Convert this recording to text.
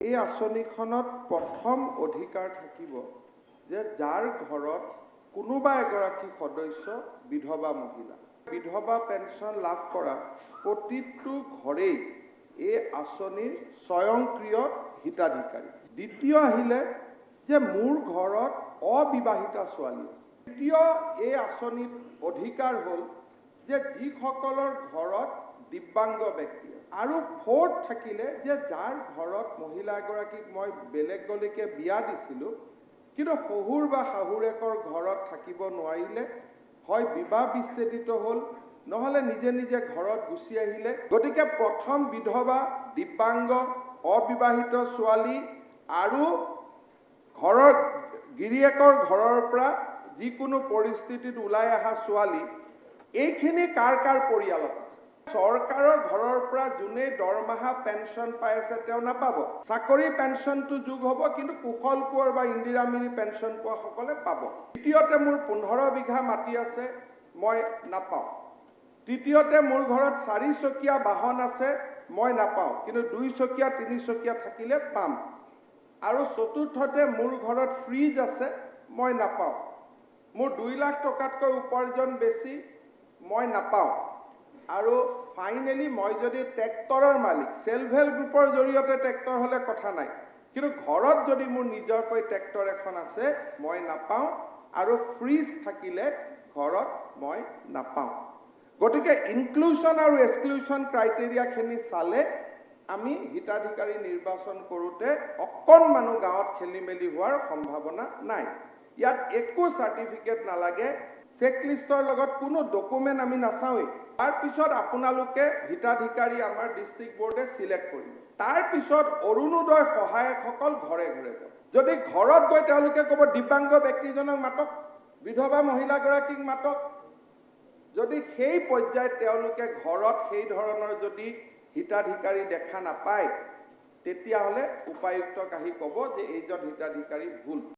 এই আঁচনিখনত প্ৰথম অধিকাৰ থাকিব যে যাৰ ঘৰত কোনোবা এগৰাকী সদস্য বিধৱা মহিলা বিধৱা পেঞ্চন লাভ কৰা প্ৰতিটো ঘৰেই এই আঁচনিৰ স্বয়ংক্ৰিয় হিতাধিকাৰী। দ্বিতীয় আহিলে যে মোৰ ঘৰত অবিবাহিতা ছোৱালী আছে। তৃতীয় এই আঁচনিত অধিকাৰ হ'ল যে যিসকলৰ ঘৰত দিব্যাংগ ব্যক্তি আছে। আৰু ফোৰ্থ থাকিলে যে যাৰ ঘৰত মহিলা এগৰাকীক মই বেলেগলৈকে বিয়া দিছিলোঁ কিন্তু শহুৰ বা শাহুৰেকৰ ঘৰত থাকিব নোৱাৰিলে, হয় বিবাহ বিচ্ছেদিত হ'ল, নহলে নিজে নিজে ঘৰত গুচি আহিলে। গতিকে প্ৰথম বিধৱা, দিব্যাংগ, অবিবাহিত ছোৱালী আৰু ঘৰৰ গিৰিয়েকৰ ঘৰৰ পৰা যিকোনো পৰিস্থিতিত ওলাই অহা ছোৱালী, এইখিনি কাৰ কাৰ পৰিয়ালত আছে। চৰকাৰৰ ঘৰৰ পৰা যোনে দৰমহা পেঞ্চন পাই আছে তেওঁ নাপাব। চাকৰি পেঞ্চনটো যোগ হ'ব, কিন্তু কুশল কোঁৱৰ বা ইন্দিৰা মিৰি পেঞ্চন পোৱা সকলে পাব। দ্বিতীয়তে মোৰ 15 বিঘা মাটি আছে, মই নাপাওঁ। তৃতীয়তে মোৰ ঘৰত 4 চকীয়া বাহন আছে, মই নাপাওঁ, কিন্তু 2 চকীয়া 3 চকীয়া থাকিলে পাম। আৰু চতুৰ্থতে মোৰ ঘৰত ফ্ৰিজ আছে, মই নাপাওঁ। মোৰ 2 লাখ টকাতকৈ উপাৰ্জন বেছি, মই নাপাওঁ। আৰু ফাইনেলি মই যদি ট্ৰেক্টৰৰ মালিক, সেলফ হেল্প গ্ৰুপৰ জৰিয়তে ট্ৰেক্টৰ হলে কথা নাই, কিন্তু ঘৰত যদি মোৰ নিজৰকৈ ট্ৰেক্টৰ এখন আছে মই নাপাওঁ। আৰু ফ্ৰিজ থাকিলে ঘৰত মই নাপাওঁ। গতিকে ইনক্লুশন আৰু এক্সক্লুশন ক্ৰাইটেৰিয়াখিনি চালে আমি হিতাধিকাৰী নিৰ্বাচন কৰোঁতে অকণমানো গাঁৱত খেলি মেলি হোৱাৰ সম্ভাৱনা নাই। ইয়াত একো চাৰ্টিফিকেট নালাগে, চেকলিষ্টৰ লগত কোনো ডকুমেণ্ট আমি নাচাওঁৱেই। তাৰ পিছত আপোনালোকে হিতাধিকাৰী আমাৰ ডিষ্ট্ৰিক্ট বোৰ্ডে সিলেক্ট কৰিব। তাৰ পিছত অৰুণোদয় সহায়কসকল ঘৰে ঘৰে যাব। যদি ঘৰত গৈ তেওঁলোকে ক'ব দিব্যাংগ ব্যক্তিজনক মাতক, বিধৱা মহিলাগৰাকীক মাতক, যদি সেই পৰ্যায়ত তেওঁলোকে ঘৰত সেই ধৰণৰ যদি হিতাধিকাৰী দেখা নাপায়, তেতিয়াহ'লে উপায়ুক্তক আহি ক'ব যে এইজন হিতাধিকাৰী ভুল।